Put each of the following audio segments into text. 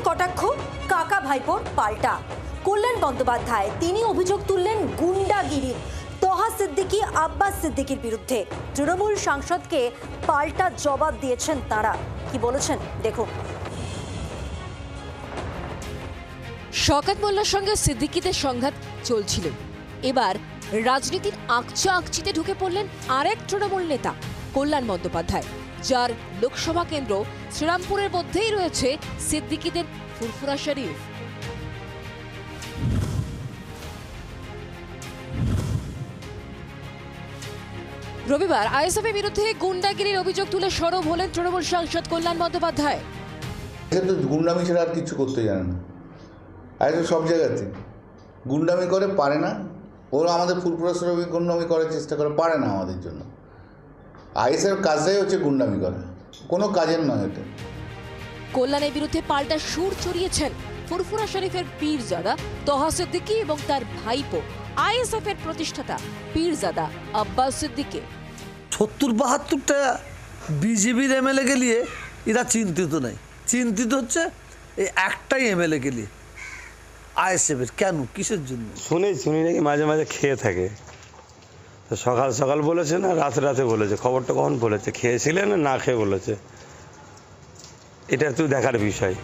কটাক্ষ, কাকা ভাইপোর পাল্টা। কল্যাণ বন্দ্যোপাধ্যায় তিনি অভিযোগ তুললেন গুন্ডাগিরির। তহা সিদ্দিকী, আব্বাস সিদ্দিকীর বিরুদ্ধে। তৃণমূল সাংসদকে পাল্টা জবাব দিয়েছেন তারা। কি বলেছেন দেখুন। শওকত মোল্লার সঙ্গে সিদ্দিকীদের সংঘাত চলছিল। এবার রাজনীতির আকচা আকচিতে ঢুকে পড়লেন আরেক তৃণমূল নেতা কল্যাণ বন্দ্যোপাধ্যায়, যার লোকসভা কেন্দ্র শ্রীরামপুরের মধ্যেই রয়েছে সিদ্দিকীদের ফুরফুরা শরীফ। রবিবার আইএসএফের বিরুদ্ধে গুন্ডাগিরির অভিযোগ তুলে সরব হলেন তৃণমূল সাংসদ কল্যাণ বন্দ্যোপাধ্যায়। গুন্ডামি ছাড়া আর কিছু করতে জানে না। আইএসএফ সব জায়গাতে গুন্ডামি করে, পারে না। ওরা আমাদের ফুরফুরা শরীফ গুন্ডামি করার চেষ্টা করে, পারে না আমাদের জন্য। আইএসএফ কাজটাই হচ্ছে গুন্ডামি করা, কোনো কাজের নয় এটা। কল্যাণের বিরুদ্ধে পাল্টা সুর চড়িয়েছেন ফুরফুরা শরীফের পীরজাদা তহা সিদ্দিকী এবং তার ভাইপো আইএসএফ এর প্রতিষ্ঠাতা পীরজাদা আব্বাস সিদ্দিকী। ৭০-৭২টা বিজেপির এমএলএ কে নিয়ে এরা চিন্তিত নাই, চিন্তিত হচ্ছে এই একটাই এমএলএ কে নিয়ে আইএসএফ এর। কেন, কিসের জন্য? শুনি নাকি মাঝে মাঝে খেয়ে থাকে। সকাল সকাল বলেছে না রাতে রাতে বলেছে, খবরটা কখন বলেছে, খেয়েছিলেন না খেয়ে বলেছে, এটা একটু দেখার বিষয়।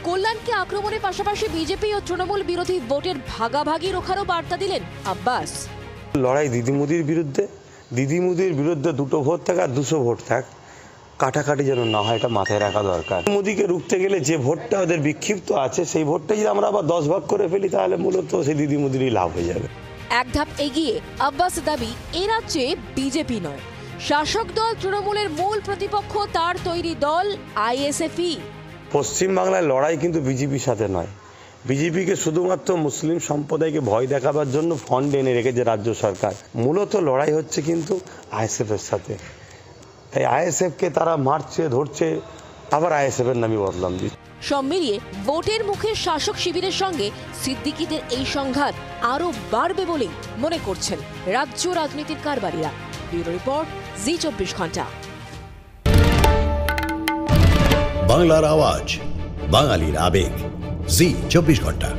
কল্যাণকে আক্রমণের পাশাপাশি বিজেপি ও তৃণমূল বিরোধী ভোটের ভাগাভাগি রোখারও বার্তা দিলেন আব্বাস। লড়াই দিদিমুদির বিরুদ্ধে, দিদিমুদির বিরুদ্ধে 2টো ভোট থাক আর 200 ভোট থাক, কাটাকাটি যেন না হয়, এটা মাথায় রাখা দরকার। মোদিকে রুখতে গেলে যে ভোটটা ওদের বিক্ষিপ্ত আছে সেই ভোটটা যদি আমরা আবার 10 ভাগ করে ফেলি তাহলে মূলত সেই দিদিমুদিরই লাভ হয়ে যাবে। এক ধাপ এগিয়ে আব্বাস দাবি এ রাজ্যে বিজেপি নয়, শাসক দল তৃণমূলের মূল প্রতিপক্ষ তার তৈরি দল আইএসএফই। পশ্চিমবাংলায় লড়াই কিন্তু বিজেপির সাথে নয়। বিজেপিকে শুধুমাত্র মুসলিম সম্প্রদায়কে ভয় দেখাবার জন্য ফান্ড এনে রেখেছে রাজ্য সরকার। মূলত লড়াই হচ্ছে কিন্তু আইএসএফের সাথে। এই আইএসএফকে তারা মারছে, ধরছে, আবার আইএসএফের নামই বদলাম দিচ্ছে। সব মিলিয়ে ভোটের মুখে শাসক শিবিরের সঙ্গে সিদ্দিকীদের এই সংঘাত আরও বাড়বে বলেই মনে করছেন রাজ্য রাজনীতির কারবারিরা। ব্যুরো রিপোর্ট, জি 24 ঘন্টা। বাংলার আওয়াজ, বাঙালির আবেগ, জি 24 ঘন্টা।